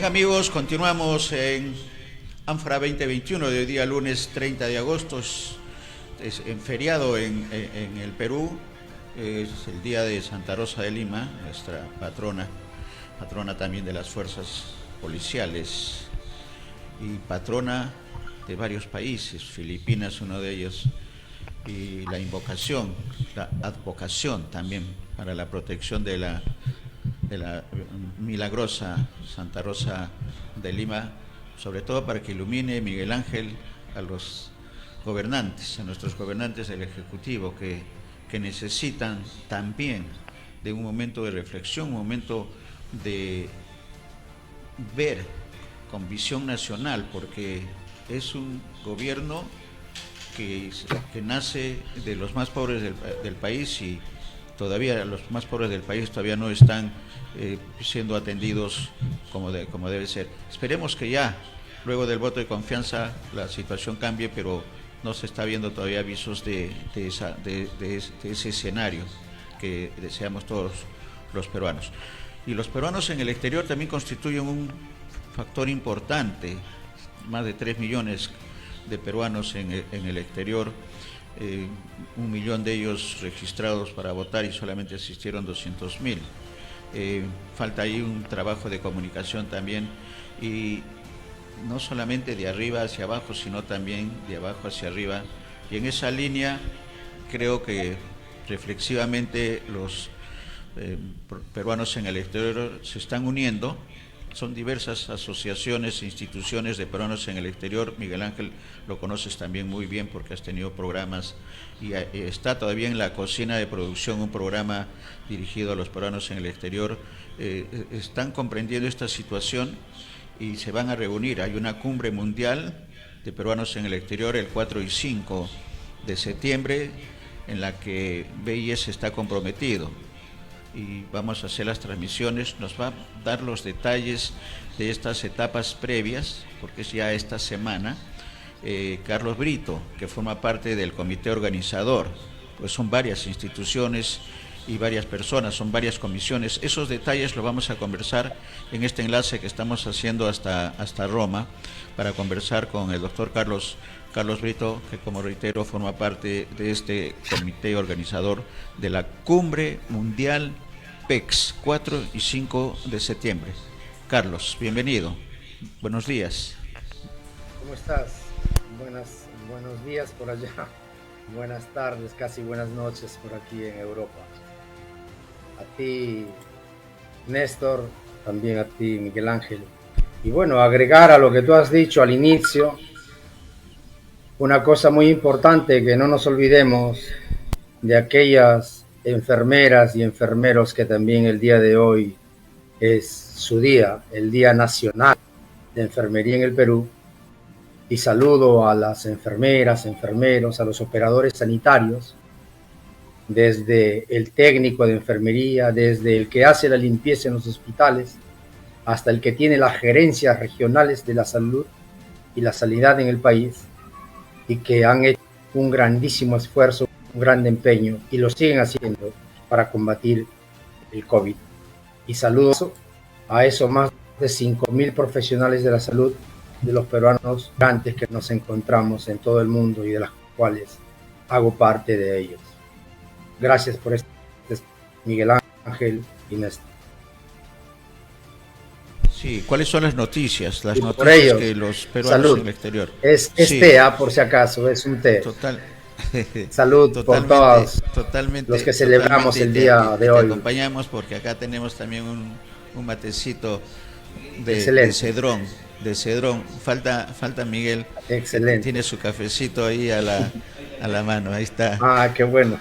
Bien amigos, continuamos en Ánfora 2021 de hoy día lunes 30 de agosto, es en feriado en el Perú, es el día de Santa Rosa de Lima, nuestra patrona también de las fuerzas policiales y patrona de varios países, Filipinas uno de ellos, y la invocación, la advocación también para la protección de la milagrosa Santa Rosa de Lima, sobre todo para que ilumine Miguel Ángel a los gobernantes, a nuestros gobernantes del Ejecutivo, que necesitan también de un momento de reflexión, un momento de ver con visión nacional, porque es un gobierno que nace de los más pobres del país, y todavía los más pobres del país todavía no están siendo atendidos como debe ser. Esperemos que ya, luego del voto de confianza, la situación cambie, pero no se está viendo todavía avisos de ese escenario que deseamos todos los peruanos. Y los peruanos en el exterior también constituyen un factor importante, más de 3 millones de peruanos en el exterior, 1 millón de ellos registrados para votar y solamente asistieron 200.000. Falta ahí un trabajo de comunicación también, y no solamente de arriba hacia abajo, sino también de abajo hacia arriba, y en esa línea creo que reflexivamente los peruanos en el exterior se están uniendo. Son diversas asociaciones e instituciones de peruanos en el exterior. Miguel Ángel lo conoces también muy bien porque has tenido programas y está todavía en la cocina de producción un programa dirigido a los peruanos en el exterior. Están comprendiendo esta situación y se van a reunir. Hay una cumbre mundial de peruanos en el exterior el 4 y 5 de septiembre en la que BIS está comprometido, y vamos a hacer las transmisiones. Nos va a dar los detalles de estas etapas previas, porque es ya esta semana, Carlos Brito, que forma parte del comité organizador. Pues son varias instituciones y varias personas, son varias comisiones. Esos detalles los vamos a conversar en este enlace que estamos haciendo hasta Roma, para conversar con el doctor Carlos Brito, que, como reitero, forma parte de este comité organizador de la Cumbre Mundial PEX, 4 y 5 de septiembre. Carlos, bienvenido. Buenos días. ¿Cómo estás? Buenos días por allá. Buenas tardes, casi buenas noches por aquí en Europa. A ti, Néstor, también a ti, Miguel Ángel. Y bueno, agregar a lo que tú has dicho al inicio, una cosa muy importante, que no nos olvidemos de aquellas enfermeras y enfermeros que también el día de hoy es su día, el Día Nacional de Enfermería en el Perú. Y saludo a las enfermeras, enfermeros, a los operadores sanitarios, desde el técnico de enfermería, desde el que hace la limpieza en los hospitales, hasta el que tiene las gerencias regionales de la salud y la sanidad en el país, y que han hecho un grandísimo esfuerzo, un gran empeño, y lo siguen haciendo para combatir el COVID. Y saludo a esos más de 5.000 profesionales de la salud de los peruanos grandes que nos encontramos en todo el mundo y de las cuales hago parte de ellos. Gracias por esto, Miguel Ángel y Néstor. Sí, ¿cuáles son las noticias? Las y noticias por ellos, que los peruanos salud. en el exterior. Es Sí. té, por si acaso, es un té. Total. Salud por todos totalmente, los que celebramos el día de hoy. Te acompañamos porque acá tenemos también un matecito de cedrón. Falta Miguel. Excelente. Tiene su cafecito ahí a la mano, ahí está. Ah, qué bueno.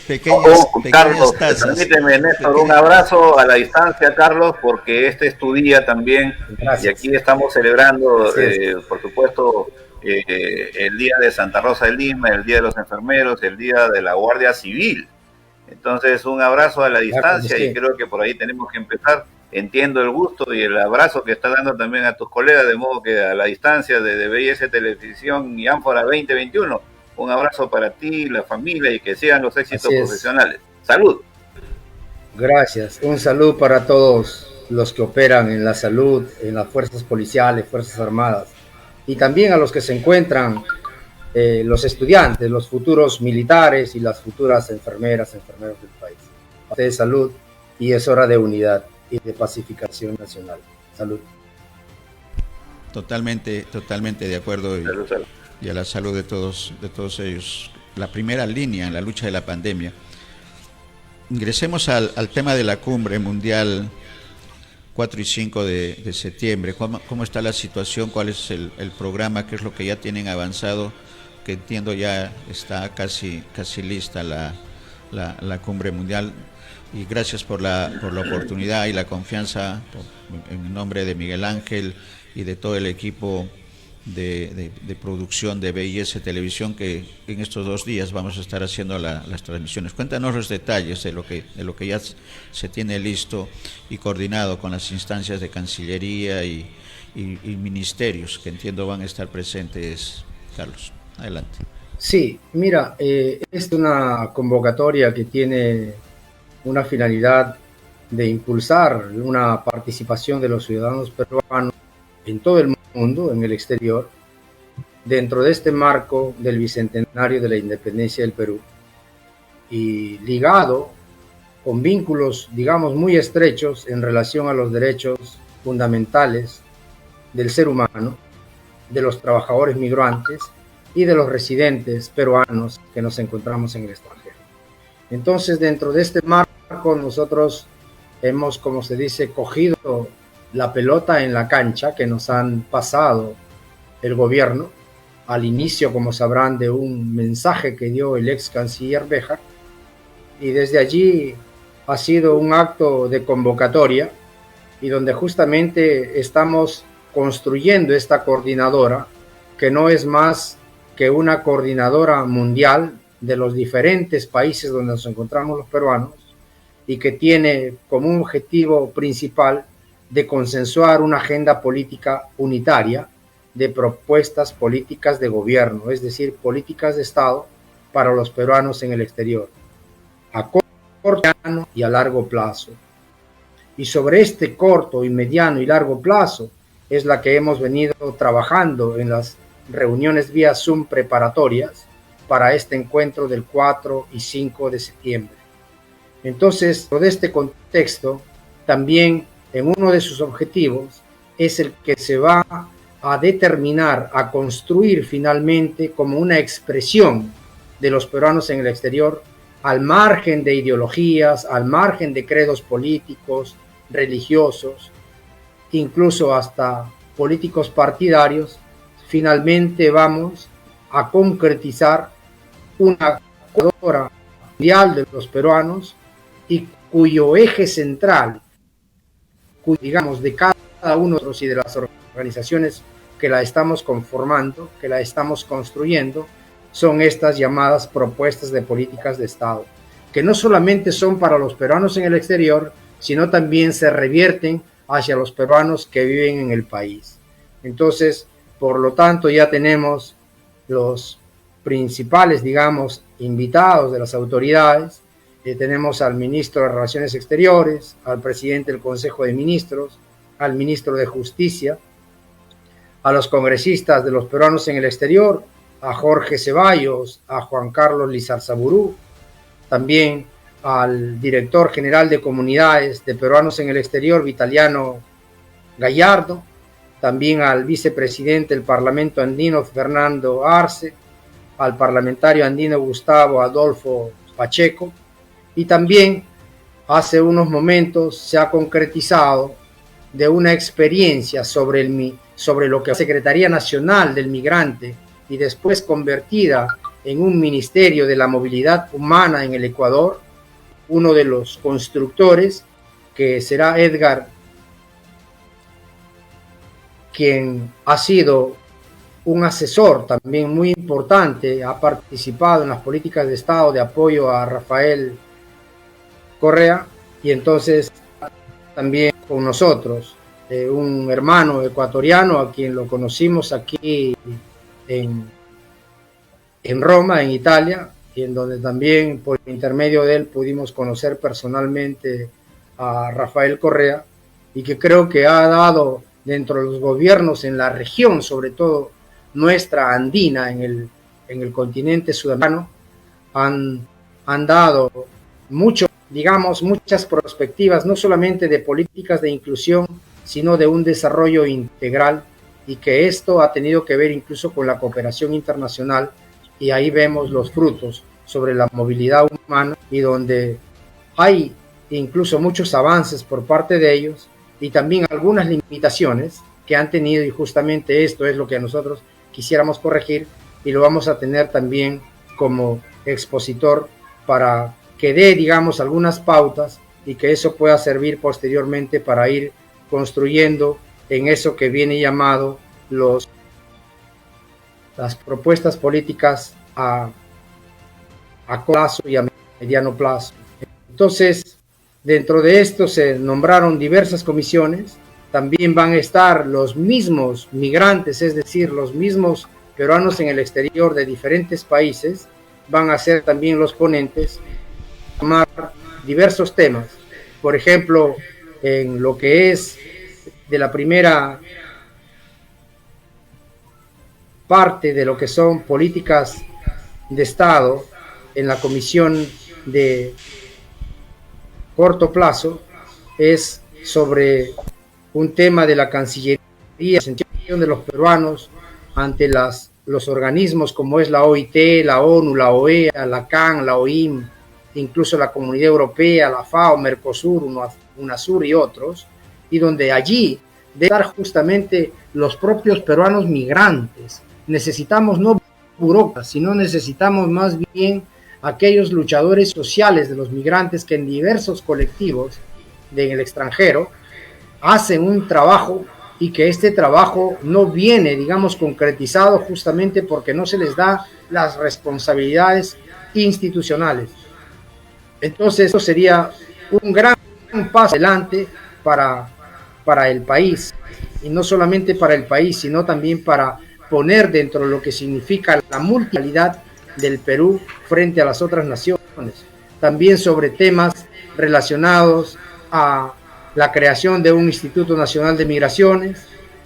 pequeñas Carlos, tazas. permíteme, Néstor, un abrazo a la distancia, Carlos, porque este es tu día también. Gracias. Y aquí estamos celebrando, por supuesto, el Día de Santa Rosa de Lima, el Día de los Enfermeros, el Día de la Guardia Civil. Entonces, un abrazo a la distancia, y creo que por ahí tenemos que empezar. Entiendo el gusto y el abrazo que está dando también a tus colegas, de modo que a la distancia de BIS Televisión y Ánfora 2021, un abrazo para ti, la familia, y que sigan los éxitos profesionales. ¡Salud! Gracias. Un saludo para todos los que operan en la salud, en las fuerzas policiales, fuerzas armadas, y también a los que se encuentran los estudiantes, los futuros militares y las futuras enfermeras, enfermeros del país. De salud, y es hora de unidad y de pacificación nacional. Salud. Totalmente de acuerdo, y a la salud de todos ellos. La primera línea en la lucha de la pandemia. Ingresemos al tema de la cumbre mundial 4 y 5 de septiembre. ¿Cómo está la situación? ¿Cuál es el programa? ¿Qué es lo que ya tienen avanzado? Que entiendo ya está casi lista la cumbre mundial. Y gracias por la oportunidad y la confianza, en nombre de Miguel Ángel y de todo el equipo de producción de BIS Televisión, que en estos 2 días vamos a estar haciendo las transmisiones. Cuéntanos los detalles de lo que ya se tiene listo y coordinado con las instancias de Cancillería y ministerios, que entiendo van a estar presentes. Carlos, adelante. Sí, mira, es una convocatoria que tiene una finalidad de impulsar una participación de los ciudadanos peruanos en todo el mundo, en el exterior, dentro de este marco del bicentenario de la independencia del Perú, y ligado con vínculos, digamos, muy estrechos en relación a los derechos fundamentales del ser humano, de los trabajadores migrantes y de los residentes peruanos que nos encontramos en el extranjero. Entonces, dentro de este marco, nosotros hemos, como se dice, cogido la pelota en la cancha que nos han pasado el gobierno, al inicio, como sabrán, de un mensaje que dio el ex canciller Béjar, y desde allí ha sido un acto de convocatoria, y donde justamente estamos construyendo esta coordinadora, que no es más que una coordinadora mundial de los diferentes países donde nos encontramos los peruanos, y que tiene como un objetivo principal de consensuar una agenda política unitaria de propuestas políticas de gobierno, es decir, políticas de Estado para los peruanos en el exterior, a corto y a largo plazo. Y sobre este corto y mediano y largo plazo es la que hemos venido trabajando en las reuniones vía Zoom preparatorias para este encuentro del 4 y 5 de septiembre. Entonces, de este contexto, también en uno de sus objetivos es el que se va a determinar, a construir finalmente como una expresión de los peruanos en el exterior, al margen de ideologías, al margen de credos políticos, religiosos, incluso hasta políticos partidarios. Finalmente vamos a concretizar una coordinadora mundial de los peruanos, y cuyo eje central, digamos, de cada uno de nosotros y de las organizaciones que la estamos conformando, que la estamos construyendo, son estas llamadas propuestas de políticas de Estado, que no solamente son para los peruanos en el exterior, sino también se revierten hacia los peruanos que viven en el país. Entonces, por lo tanto, ya tenemos los principales, digamos, invitados de las autoridades. Tenemos al ministro de Relaciones Exteriores, al presidente del Consejo de Ministros, al ministro de Justicia, a los congresistas de los peruanos en el exterior, a Jorge Ceballos, a Juan Carlos Lizarzaburú, también al director general de comunidades de peruanos en el exterior, Vitaliano Gallardo, también al vicepresidente del Parlamento andino, Fernando Arce, al parlamentario andino Gustavo Adolfo Pacheco, y también hace unos momentos se ha concretizado de una experiencia sobre lo que la Secretaría Nacional del Migrante, y después convertida en un Ministerio de la Movilidad Humana en el Ecuador, uno de los constructores, que será Edgar, quien ha sido un asesor también muy importante, ha participado en las políticas de Estado de apoyo a Rafael Correa, y entonces también con nosotros un hermano ecuatoriano a quien lo conocimos aquí en Roma, en Italia, y en donde también por intermedio de él pudimos conocer personalmente a Rafael Correa, y que creo que ha dado dentro de los gobiernos en la región, sobre todo nuestra andina en el continente sudamericano, han dado mucho, digamos, muchas perspectivas, no solamente de políticas de inclusión, sino de un desarrollo integral, y que esto ha tenido que ver incluso con la cooperación internacional, y ahí vemos los frutos sobre la movilidad humana, y donde hay incluso muchos avances por parte de ellos y también algunas limitaciones que han tenido, y justamente esto es lo que nosotros quisiéramos corregir, y lo vamos a tener también como expositor para que dé, digamos, algunas pautas, y que eso pueda servir posteriormente para ir construyendo en eso que viene llamado las propuestas políticas a corto plazo y a mediano plazo. Entonces, dentro de esto se nombraron diversas comisiones. También van a estar los mismos migrantes, es decir, los mismos peruanos en el exterior de diferentes países, van a ser también los ponentes, tomar diversos temas. Por ejemplo, en lo que es de la primera parte de lo que son políticas de Estado, en la comisión de corto plazo, es sobre un tema de la Cancillería, de los peruanos ante los organismos como es la OIT, la ONU, la OEA, la CAN, la OIM, incluso la Comunidad Europea, la FAO, Mercosur, UNASUR y otros, y donde allí deben estar justamente los propios peruanos migrantes. Necesitamos no burócratas, sino necesitamos más bien aquellos luchadores sociales de los migrantes que en diversos colectivos en el extranjero hacen un trabajo, y que este trabajo no viene, digamos, concretizado justamente porque no se les da las responsabilidades institucionales. Entonces, eso sería un gran paso adelante para el país, y no solamente para el país, sino también para poner dentro de lo que significa la multiculturalidad del Perú frente a las otras naciones. También sobre temas relacionados a la creación de un Instituto Nacional de Migraciones,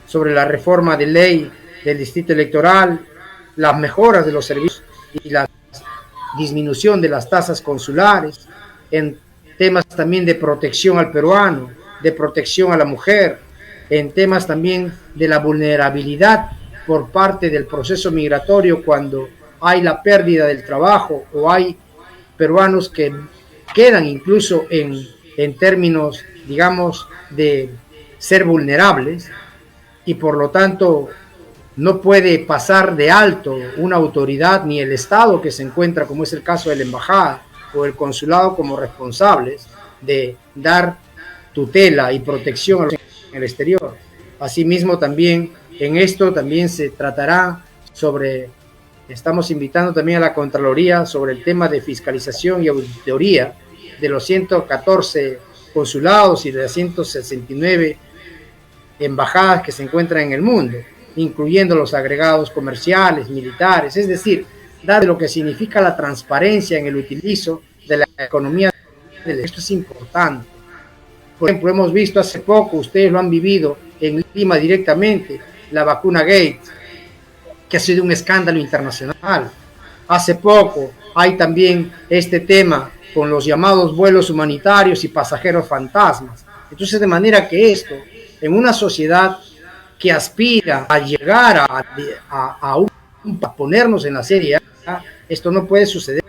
sobre la reforma de ley del distrito electoral, las mejoras de los servicios y la disminución de las tasas consulares, en temas también de protección al peruano, de protección a la mujer, en temas también de la vulnerabilidad por parte del proceso migratorio cuando hay la pérdida del trabajo o hay peruanos que quedan incluso en términos, digamos, de ser vulnerables, y por lo tanto no puede pasar de alto una autoridad ni el Estado que se encuentra, como es el caso de la embajada o el consulado, como responsables de dar tutela y protección a los en el exterior. Asimismo, también en esto también se tratará sobre, estamos invitando también a la Contraloría sobre el tema de fiscalización y auditoría de los 114 consulados y de las 169 embajadas que se encuentran en el mundo, incluyendo los agregados comerciales, militares, es decir, dar lo que significa la transparencia en el utilizo de la economía. Esto es importante. Por ejemplo, hemos visto hace poco, ustedes lo han vivido en Lima directamente, la vacuna Gates, que ha sido un escándalo internacional. Hace poco hay también este tema con los llamados vuelos humanitarios y pasajeros fantasmas. Entonces, de manera que esto, en una sociedad que aspira a llegar a ponernos en la serie A, esto no puede suceder.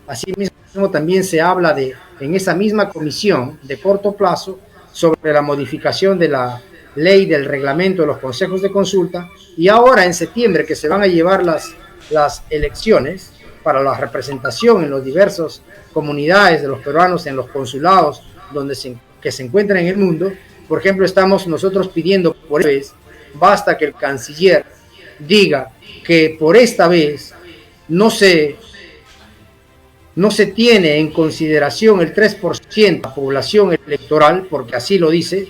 Asimismo, también se habla en esa misma comisión de corto plazo sobre la modificación de la ley del reglamento de los consejos de consulta, y ahora en septiembre que se van a llevar las elecciones para la representación en los diversos comunidades de los peruanos en los consulados que se encuentran en el mundo. Por ejemplo, estamos nosotros pidiendo por esta vez, basta que el canciller diga que por esta vez no se tiene en consideración el 3% de la población electoral, porque así lo dice.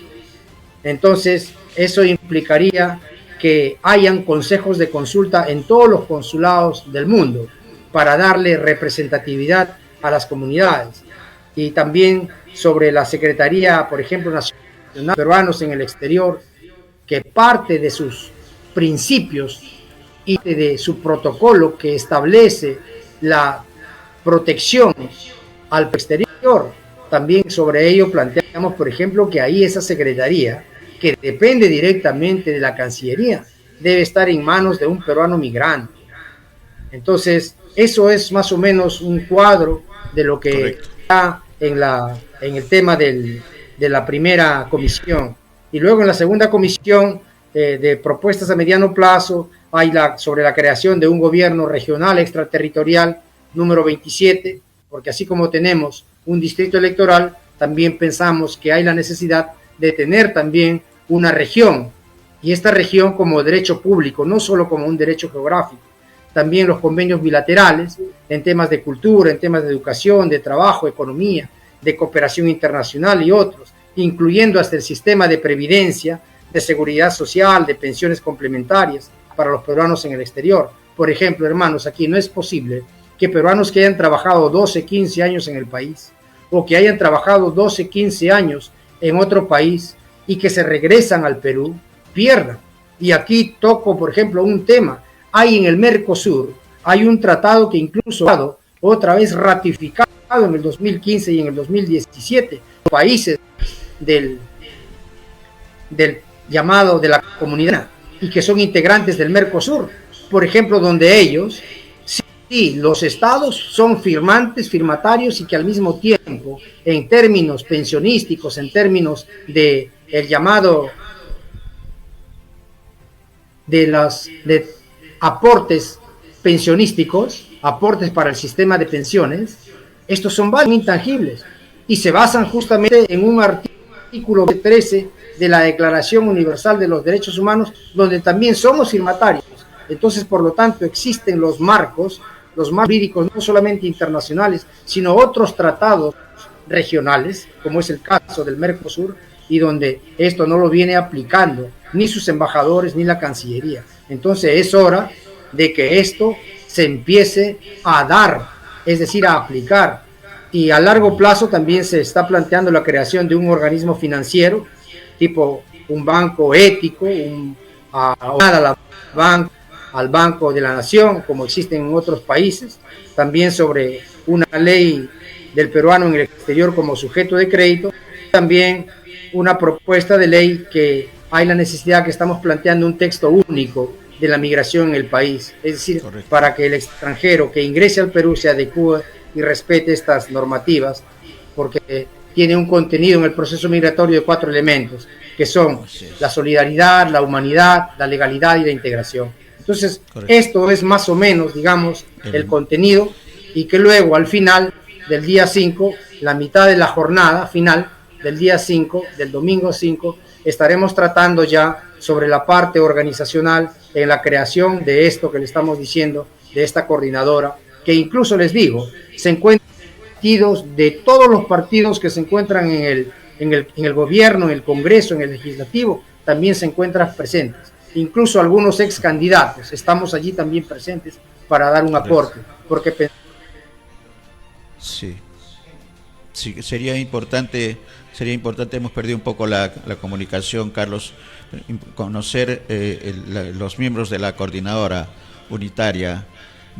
Entonces, eso implicaría que hayan consejos de consulta en todos los consulados del mundo para darle representatividad a las comunidades. Y también sobre la Secretaría, por ejemplo, Nacional peruanos en el exterior, que parte de sus principios y de su protocolo que establece la protección al exterior. También sobre ello planteamos, por ejemplo, que ahí esa secretaría, que depende directamente de la Cancillería, debe estar en manos de un peruano migrante. Entonces, eso es más o menos un cuadro de lo que está en el tema de la primera comisión. Y luego en la segunda comisión de propuestas a mediano plazo hay sobre la creación de un gobierno regional extraterritorial número 27, porque así como tenemos un distrito electoral, también pensamos que hay la necesidad de tener también una región, y esta región como derecho público, no solo como un derecho geográfico. También los convenios bilaterales en temas de cultura, en temas de educación, de trabajo, economía, de cooperación internacional y otros, incluyendo hasta el sistema de previdencia, de seguridad social, de pensiones complementarias para los peruanos en el exterior. Por ejemplo, hermanos, aquí no es posible que peruanos que hayan trabajado 12, 15 años en el país o que hayan trabajado 12, 15 años en otro país y que se regresan al Perú, pierdan. Y aquí toco, por ejemplo, un tema. Hay en el Mercosur, hay un tratado que incluso otra vez ratificado en el 2015 y en el 2017, países del llamado de la comunidad y que son integrantes del Mercosur, por ejemplo, donde ellos, sí, los estados son firmatarios y que al mismo tiempo, en términos pensionísticos, en términos de el llamado de aportes pensionísticos, aportes para el sistema de pensiones, estos son valores intangibles y se basan justamente en un artículo 13 de la Declaración Universal de los Derechos Humanos, donde también somos firmatarios. Entonces, por lo tanto, existen los marcos jurídicos, no solamente internacionales, sino otros tratados regionales, como es el caso del Mercosur, y donde esto no lo viene aplicando ni sus embajadores ni la Cancillería. Entonces es hora de que esto se empiece a dar, es decir, a aplicar. Y a largo plazo también se está planteando la creación de un organismo financiero, tipo un banco ético, al Banco de la Nación, como existen en otros países, también sobre una ley del peruano en el exterior como sujeto de crédito, también una propuesta de ley que hay la necesidad que estamos planteando un texto único de la migración en el país, es decir, correcto, para que el extranjero que ingrese al Perú se adecue y respete estas normativas, porque tiene un contenido en el proceso migratorio de 4 elementos, que son la solidaridad, la humanidad, la legalidad y la integración. Entonces, correcto, esto es más o menos, digamos, el contenido, y que luego al final del día 5, la mitad de la jornada final del día 5, del domingo 5, estaremos tratando ya sobre la parte organizacional en la creación de esto que le estamos diciendo, de esta coordinadora, que incluso les digo, se encuentran partidos de todos los partidos que se encuentran en el gobierno, en el Congreso, en el legislativo, también se encuentran presentes. Incluso algunos ex candidatos, estamos allí también presentes para dar un aporte, porque sí, sería importante, hemos perdido un poco la comunicación, Carlos, conocer los miembros de la coordinadora unitaria,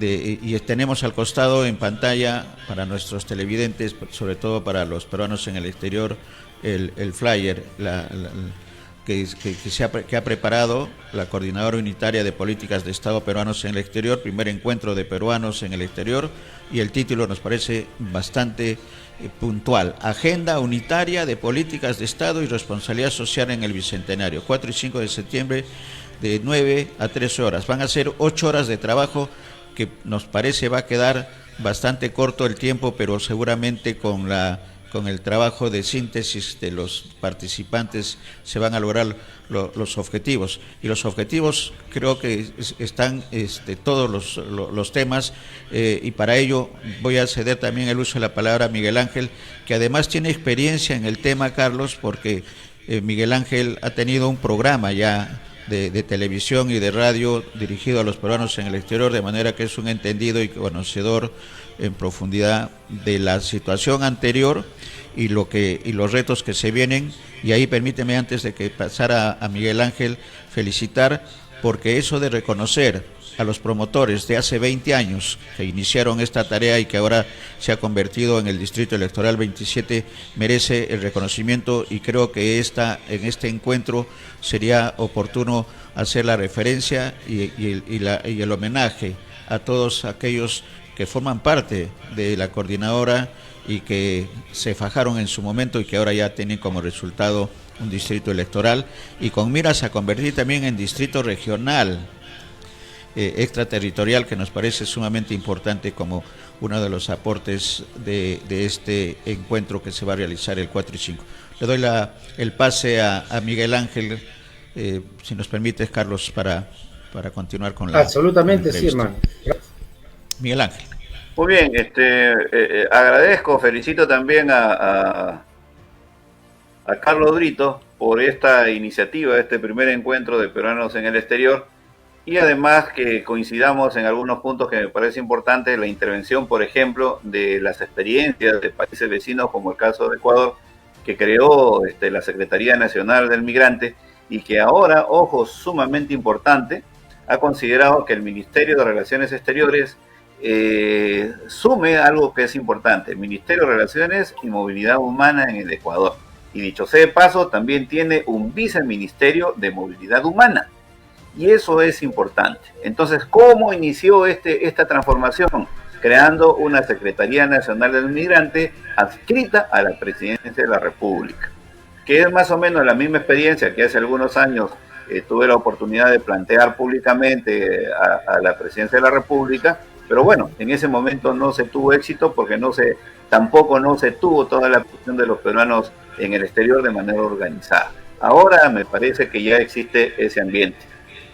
y tenemos al costado en pantalla para nuestros televidentes, sobre todo para los peruanos en el exterior, el flyer, que ha preparado la Coordinadora Unitaria de Políticas de Estado Peruanos en el Exterior, primer encuentro de peruanos en el exterior, y el título nos parece bastante puntual: Agenda Unitaria de Políticas de Estado y Responsabilidad Social en el Bicentenario, 4 y 5 de septiembre, de 9 a 13 horas. Van a ser 8 horas de trabajo, que nos parece va a quedar bastante corto el tiempo, pero seguramente con el trabajo de síntesis de los participantes se van a lograr los objetivos. Y los objetivos creo que están todos los temas, y para ello voy a ceder también el uso de la palabra a Miguel Ángel, que además tiene experiencia en el tema, Carlos, porque Miguel Ángel ha tenido un programa ya de televisión y de radio dirigido a los peruanos en el exterior, de manera que es un entendido y conocedor en profundidad de la situación anterior y los retos que se vienen. Y ahí permíteme, antes de que pasara a Miguel Ángel, felicitar, porque eso de reconocer a los promotores de hace 20 años que iniciaron esta tarea y que ahora se ha convertido en el Distrito Electoral 27 merece el reconocimiento, y creo que en este encuentro sería oportuno hacer la referencia y el homenaje a todos aquellos que forman parte de la coordinadora y que se fajaron en su momento y que ahora ya tienen como resultado un distrito electoral, y con miras a convertir también en distrito regional extraterritorial, que nos parece sumamente importante como uno de los aportes de este encuentro que se va a realizar el 4 y 5. Le doy el pase a Miguel Ángel, si nos permites, Carlos, para continuar con la Absolutamente, sí, hermano. Miguel Ángel. Muy bien, agradezco, felicito también a Carlos Brito por esta iniciativa, este primer encuentro de peruanos en el exterior, y además que coincidamos en algunos puntos que me parece importante, la intervención, por ejemplo, de las experiencias de países vecinos, como el caso de Ecuador, que creó la Secretaría Nacional del Migrante, y que ahora, ojo, sumamente importante, ha considerado que el Ministerio de Relaciones Exteriores sume algo que es importante: Ministerio de Relaciones y Movilidad Humana en el Ecuador. Y dicho sea de paso, también tiene un viceministerio de Movilidad Humana. Y eso es importante. Entonces, ¿cómo inició esta transformación? Creando una Secretaría Nacional del Migrante adscrita a la Presidencia de la República, que es más o menos la misma experiencia que hace algunos años tuve la oportunidad de plantear públicamente a la Presidencia de la República, pero bueno, en ese momento no se tuvo éxito porque tampoco no se tuvo toda la cuestión de los peruanos en el exterior de manera organizada. Ahora me parece que ya existe ese ambiente.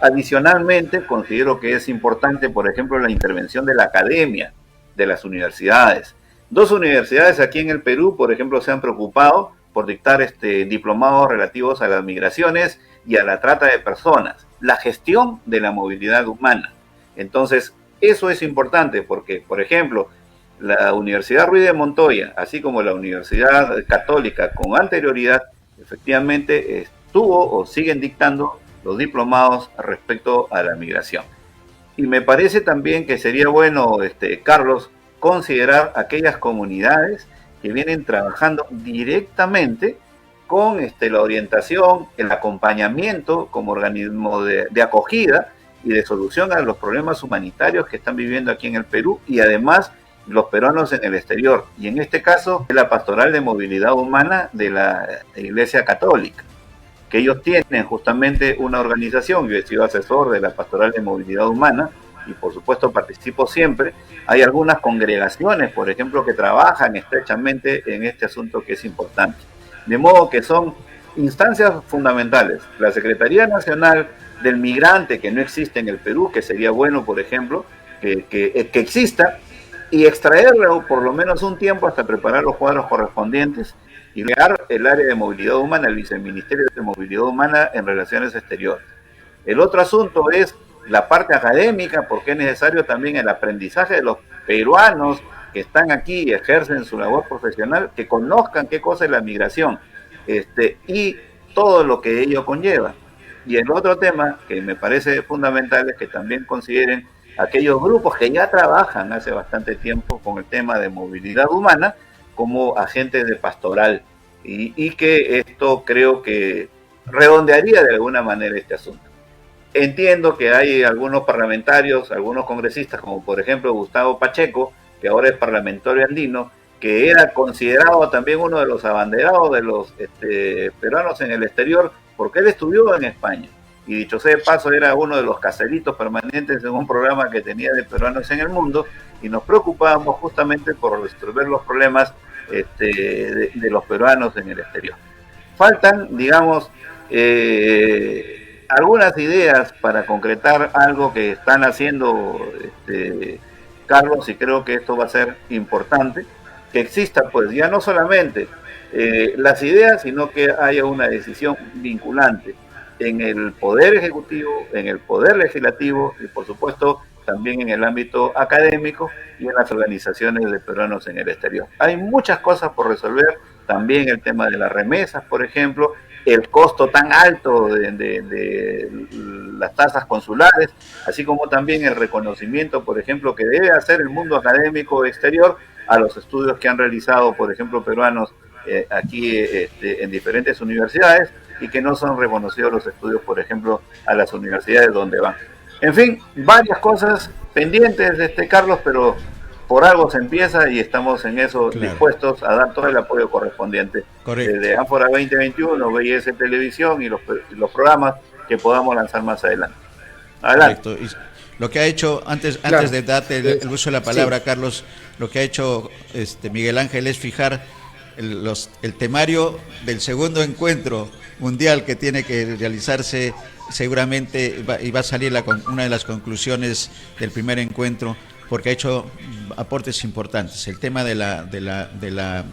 Adicionalmente, considero que es importante, por ejemplo, la intervención de la academia, de las universidades. 2 universidades aquí en el Perú, por ejemplo, se han preocupado por dictar diplomados relativos a las migraciones y a la trata de personas, la gestión de la movilidad humana. Entonces, eso es importante porque, por ejemplo, la Universidad Ruiz de Montoya, así como la Universidad Católica con anterioridad, efectivamente estuvo o siguen dictando los diplomados respecto a la migración. Y me parece también que sería bueno, Carlos, considerar aquellas comunidades que vienen trabajando directamente con la orientación, el acompañamiento como organismo de acogida y de solución a los problemas humanitarios que están viviendo aquí en el Perú, y además los peruanos en el exterior. Y en este caso, la Pastoral de Movilidad Humana de la Iglesia Católica, que ellos tienen justamente una organización. Yo he sido asesor de la Pastoral de Movilidad Humana y por supuesto participo siempre. Hay algunas congregaciones, por ejemplo, que trabajan estrechamente en este asunto que es importante. De modo que son instancias fundamentales. La Secretaría Nacional del Migrante, que no existe en el Perú, que sería bueno, por ejemplo, que exista, y extraerlo por lo menos un tiempo hasta preparar los cuadros correspondientes, y crear el área de movilidad humana, el Viceministerio de Movilidad Humana en Relaciones Exteriores. El otro asunto es la parte académica, porque es necesario también el aprendizaje de los peruanos que están aquí y ejercen su labor profesional, que conozcan qué cosa es la migración y todo lo que ello conlleva. Y el otro tema que me parece fundamental es que también consideren aquellos grupos que ya trabajan hace bastante tiempo con el tema de movilidad humana como agentes de pastoral, y que esto creo que redondearía de alguna manera este asunto. Entiendo que hay algunos parlamentarios, algunos congresistas, como por ejemplo Gustavo Pacheco, que ahora es parlamentario andino, que era considerado también uno de los abanderados de los peruanos en el exterior, porque él estudió en España. Y dicho sea de paso, era uno de los caseritos permanentes en un programa que tenía de peruanos en el mundo, y nos preocupábamos justamente por resolver los problemas de los peruanos en el exterior. Faltan, digamos, algunas ideas para concretar algo que están haciendo Carlos, y creo que esto va a ser importante, que exista pues ya no solamente las ideas, sino que haya una decisión vinculante en el Poder Ejecutivo, en el Poder Legislativo y por supuesto también en el ámbito académico y en las organizaciones de peruanos en el exterior. Hay muchas cosas por resolver, también el tema de las remesas, por ejemplo, el costo tan alto de las tasas consulares, así como también el reconocimiento, por ejemplo, que debe hacer el mundo académico exterior a los estudios que han realizado, por ejemplo, peruanos aquí en diferentes universidades, y que no son reconocidos los estudios, por ejemplo, a las universidades donde van. En fin, varias cosas pendientes, Carlos, pero por algo se empieza y estamos en eso, claro, dispuestos a dar todo el apoyo correspondiente. Correcto. Desde Ánfora 2021, BIS Televisión y los programas que podamos lanzar más adelante. Adelante. Correcto. Y lo que ha hecho, antes de darte el uso de la palabra, sí, Carlos, lo que ha hecho Miguel Ángel es fijar el temario del segundo encuentro mundial que tiene que realizarse seguramente, y va a salir una de las conclusiones del primer encuentro, porque ha hecho aportes importantes. El tema de la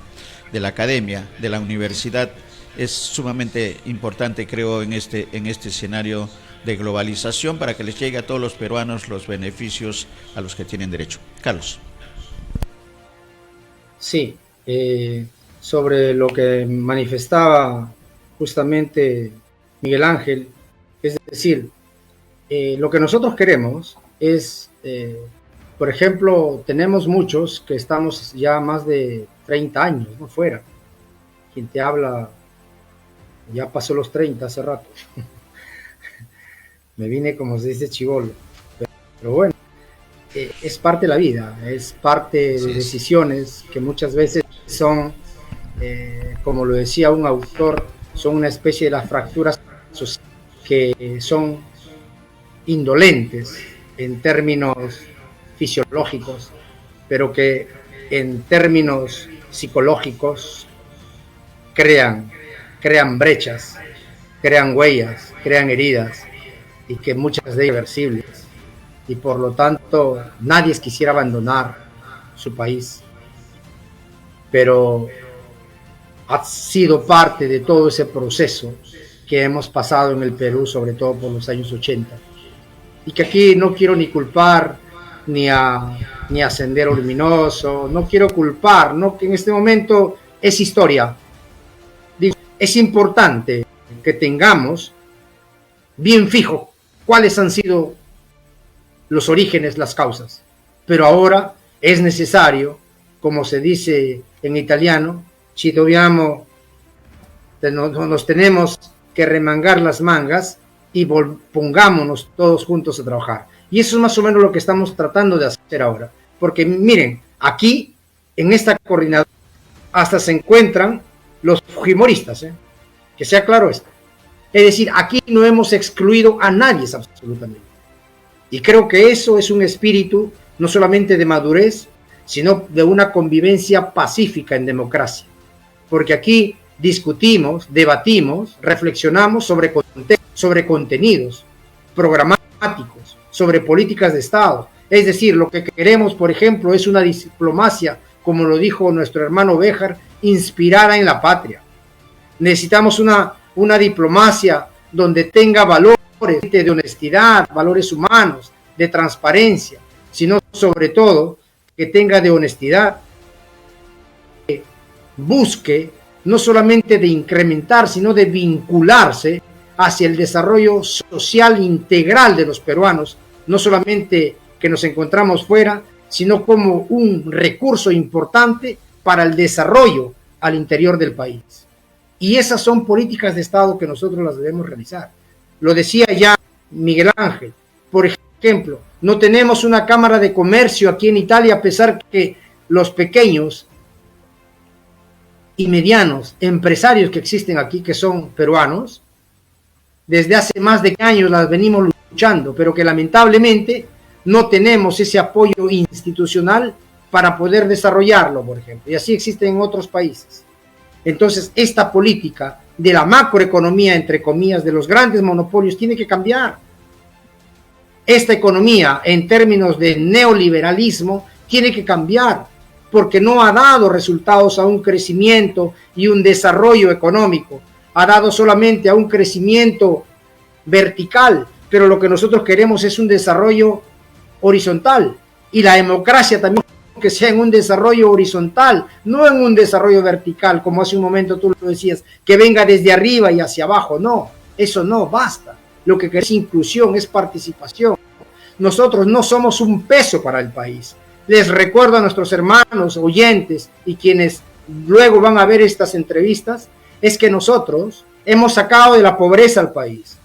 academia, de la universidad, es sumamente importante, creo, en este escenario de globalización, para que les llegue a todos los peruanos los beneficios a los que tienen derecho. Carlos. Sí, sobre lo que manifestaba justamente Miguel Ángel, es decir, lo que nosotros queremos es, por ejemplo, tenemos muchos que estamos ya más de 30 años, ¿no?, fuera. Quien te habla ya pasó los 30 hace rato. Me vine, como se dice, chibolo. Pero bueno, es parte de la vida, es parte de decisiones que muchas veces son, como lo decía un autor, son una especie de las fracturas que son indolentes en términos fisiológicos, pero que en términos psicológicos crean brechas, crean huellas, crean heridas, y que muchas de ellas irreversibles, y por lo tanto nadie quisiera abandonar su país, pero ha sido parte de todo ese proceso que hemos pasado en el Perú, sobre todo por los años 80, y que aquí no quiero ni culpar ni a Sendero Luminoso, no quiero culpar, no, que en este momento es historia. Digo, es importante que tengamos bien fijo cuáles han sido los orígenes, las causas, pero ahora es necesario, como se dice en italiano, ci dobbiamo, nos tenemos que remangar las mangas y pongámonos todos juntos a trabajar. Y eso es más o menos lo que estamos tratando de hacer ahora. Porque miren, aquí, en esta coordinadora, hasta se encuentran los fujimoristas, que sea claro esto. Es decir, aquí no hemos excluido a nadie absolutamente. Y creo que eso es un espíritu no solamente de madurez, sino de una convivencia pacífica en democracia. Porque aquí discutimos, debatimos, reflexionamos sobre contenidos programáticos, sobre políticas de Estado. Es decir, lo que queremos, por ejemplo, es una diplomacia, como lo dijo nuestro hermano Béjar, inspirada en la patria. Necesitamos una diplomacia donde tenga valores de honestidad, valores humanos, de transparencia, sino sobre todo que tenga de honestidad, que busque no solamente de incrementar, sino de vincularse hacia el desarrollo social integral de los peruanos, no solamente que nos encontramos fuera, sino como un recurso importante para el desarrollo al interior del país. Y esas son políticas de Estado que nosotros las debemos realizar. Lo decía ya Miguel Ángel. Por ejemplo, no tenemos una cámara de comercio aquí en Italia, a pesar que los pequeños y medianos empresarios que existen aquí, que son peruanos, desde hace más de años las venimos luchando, pero que lamentablemente no tenemos ese apoyo institucional para poder desarrollarlo, por ejemplo. Y así existe en otros países. Entonces, esta política de la macroeconomía, entre comillas, de los grandes monopolios, tiene que cambiar. Esta economía, en términos de neoliberalismo, tiene que cambiar, porque no ha dado resultados a un crecimiento y un desarrollo económico. Ha dado solamente a un crecimiento vertical, pero lo que nosotros queremos es un desarrollo horizontal. Y la democracia también que sea en un desarrollo horizontal, no en un desarrollo vertical, como hace un momento tú lo decías, que venga desde arriba y hacia abajo. No, eso no basta. Lo que queremos es inclusión, es participación. Nosotros no somos un peso para el país. Les recuerdo a nuestros hermanos, oyentes y quienes luego van a ver estas entrevistas, es que nosotros hemos sacado de la pobreza al país.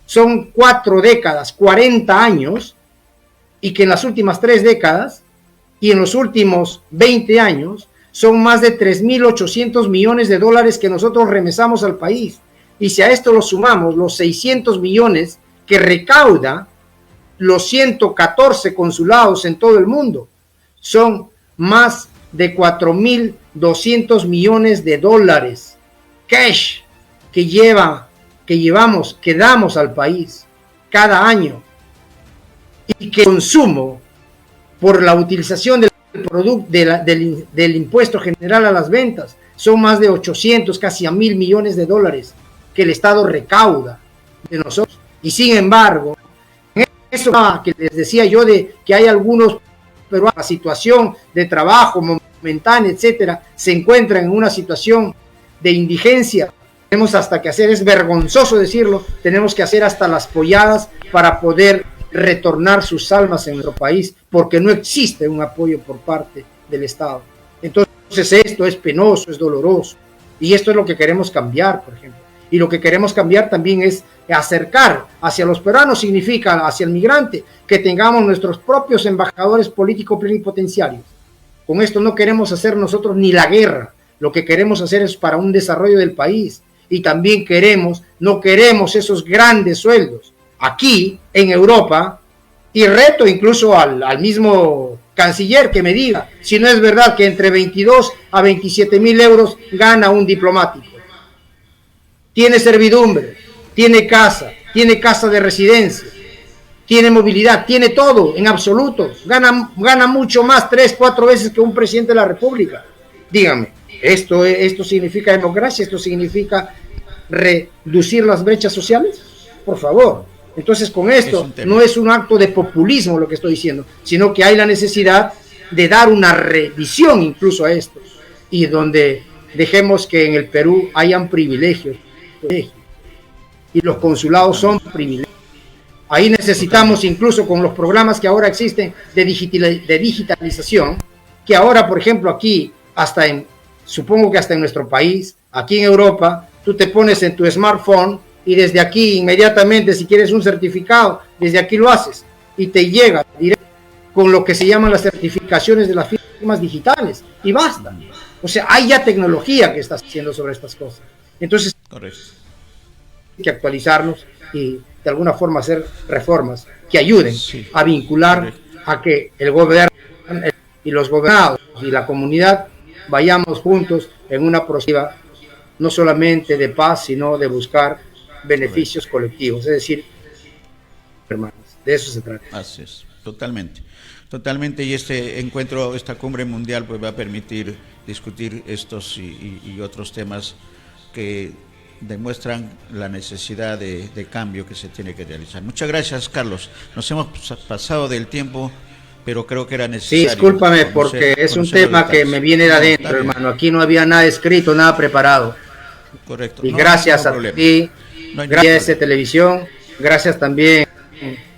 Son 4 décadas, 40 años, y que en las últimas 3 décadas y en los últimos 20 años son más de 3.800 millones de dólares que nosotros remesamos al país. Y si a esto lo sumamos los 600 millones que recauda los 114 consulados en todo el mundo, son más de 4.200 millones de dólares cash que damos al país cada año, y que consumo por la utilización del producto del impuesto general a las ventas son más de 800, casi a 1.000 millones de dólares que el Estado recauda de nosotros. Y sin embargo, eso que les decía yo de que hay algunos peruanos, la situación de trabajo momentánea, etcétera, se encuentran en una situación de indigencia. Tenemos hasta que hacer, es vergonzoso decirlo, tenemos que hacer hasta las polladas para poder retornar sus almas en nuestro país, porque no existe un apoyo por parte del Estado. Entonces esto es penoso, es doloroso, y esto es lo que queremos cambiar, por ejemplo. Y lo que queremos cambiar también es acercar hacia los peruanos, significa hacia el migrante, que tengamos nuestros propios embajadores políticos plenipotenciarios. Con esto no queremos hacer nosotros ni la guerra, lo que queremos hacer es para un desarrollo del país, y también no queremos esos grandes sueldos aquí en Europa, y reto incluso al mismo canciller que me diga si no es verdad que entre 22 a 27 mil euros gana un diplomático. Tiene servidumbre, tiene casa de residencia, tiene movilidad, tiene todo en absoluto, gana mucho más, 3, 4 veces que un presidente de la República. Dígame, ¿esto significa democracia? ¿Esto significa reducir las brechas sociales? Por favor. Entonces, con esto no es un acto de populismo lo que estoy diciendo, sino que hay la necesidad de dar una revisión incluso a esto, y donde dejemos que en el Perú hayan privilegios, y los consulados son privilegios. Ahí necesitamos, incluso con los programas que ahora existen de digitalización, que ahora, por ejemplo, aquí, supongo que hasta en nuestro país, aquí en Europa, tú te pones en tu smartphone y desde aquí inmediatamente, si quieres un certificado, desde aquí lo haces y te llega directo con lo que se llaman las certificaciones de las firmas digitales, y basta. O sea, hay ya tecnología que está haciendo sobre estas cosas. Entonces, correcto, hay que actualizarnos y de alguna forma hacer reformas que ayuden a vincular a que el gobierno y los gobernados y la comunidad vayamos juntos en una perspectiva no solamente de paz, sino de buscar beneficios colectivos, es decir, hermanos, de eso se trata. Así es, totalmente, y este encuentro, esta cumbre mundial, pues va a permitir discutir estos y otros temas que demuestran la necesidad de cambio que se tiene que realizar. Muchas gracias, Carlos. Nos hemos pasado del tiempo, pero creo que era necesario. Sí, discúlpame, porque es un tema que me viene de adentro, hermano. Aquí no había nada escrito, nada preparado. Correcto. Y gracias a ti, gracias a Televisión, gracias también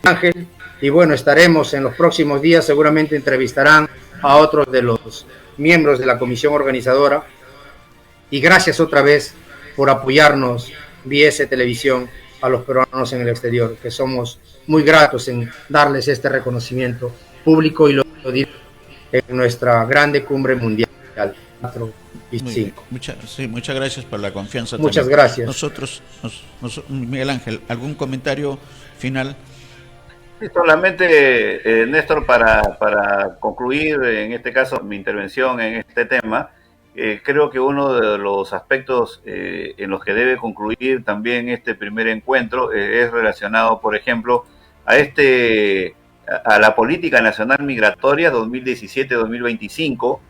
Ángel, y bueno, estaremos en los próximos días, seguramente entrevistarán a otros de los miembros de la comisión organizadora, y gracias otra vez por apoyarnos vía Televisión a los peruanos en el exterior, que somos muy gratos en darles este reconocimiento público y lo digo en nuestra grande cumbre mundial 4 y 5. Muchas gracias por la confianza. Muchas también. gracias. Nosotros, Miguel Ángel, ¿algún comentario final? Solamente, Néstor, para concluir, en este caso, mi intervención en este tema, creo que uno de los aspectos en los que debe concluir también este primer encuentro es relacionado, por ejemplo, a la Política Nacional Migratoria 2017-2025,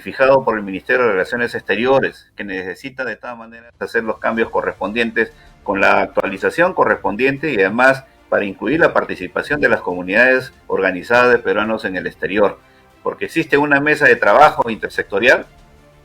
fijado por el Ministerio de Relaciones Exteriores, que necesita de todas maneras hacer los cambios correspondientes con la actualización correspondiente, y además para incluir la participación de las comunidades organizadas de peruanos en el exterior. porque existe una mesa de trabajo intersectorial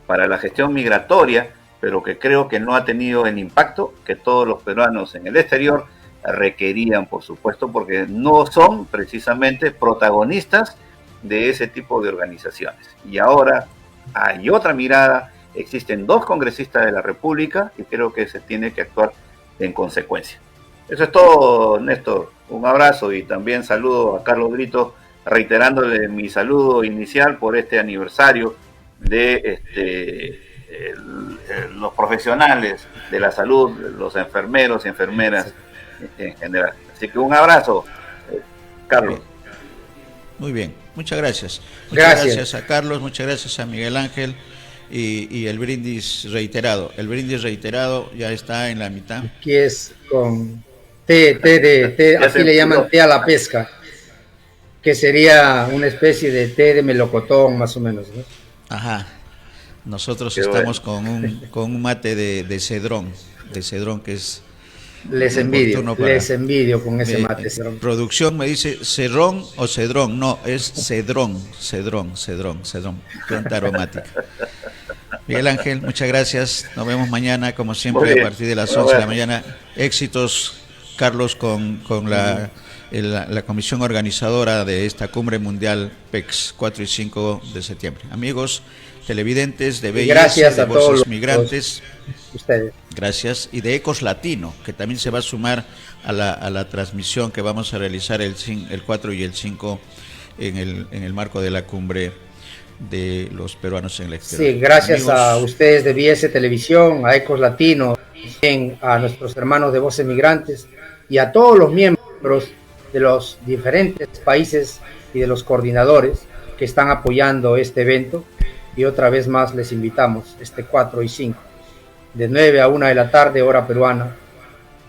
para la gestión migratoria, pero que creo que no ha tenido el impacto que todos los peruanos en el exterior requerían, por supuesto, porque no son precisamente protagonistas de ese tipo de organizaciones. Y ahora hay otra mirada, existen 2 congresistas de la República y creo que se tiene que actuar en consecuencia. Eso es todo, Néstor. Un abrazo y también saludo a Carlos Brito, reiterándole mi saludo inicial por este aniversario de los profesionales de la salud, los enfermeros y enfermeras en general. Así que un abrazo, Carlos. Muy bien, muchas gracias. Muchas gracias a Carlos, muchas gracias a Miguel Ángel y el brindis reiterado. El brindis reiterado ya está en la mitad. Aquí es con té, aquí le llaman té a la pesca, que sería una especie de té de melocotón más o menos, ¿no? Ajá. Nosotros estamos con un mate de cedrón, que es... Les envidio con ese mate. Producción me dice cedrón o cedrón, no, es cedrón, planta aromática. Miguel Ángel, muchas gracias, nos vemos mañana como siempre a partir de las 11 de la mañana. Éxitos, Carlos, con la comisión organizadora de esta cumbre mundial PEX 4 y 5 de septiembre. Amigos televidentes de BIS, gracias de a Voces todos Migrantes, ustedes. Gracias, y de Ecos Latino, que también se va a sumar a la transmisión que vamos a realizar el 4 y el 5 en el marco de la cumbre de los peruanos en el exterior. Sí, gracias a ustedes de BIS Televisión, a Ecos Latino, a nuestros hermanos de Voces Migrantes y a todos los miembros de los diferentes países y de los coordinadores que están apoyando este evento. Y otra vez más les invitamos, este 4 y 5, de 9 a 1 de la tarde, hora peruana,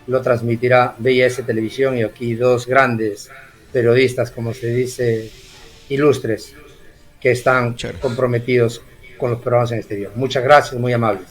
lo transmitirá BIS Televisión y aquí 2 grandes periodistas, como se dice, ilustres, que están comprometidos con los peruanos en el exterior. Muchas gracias, muy amables.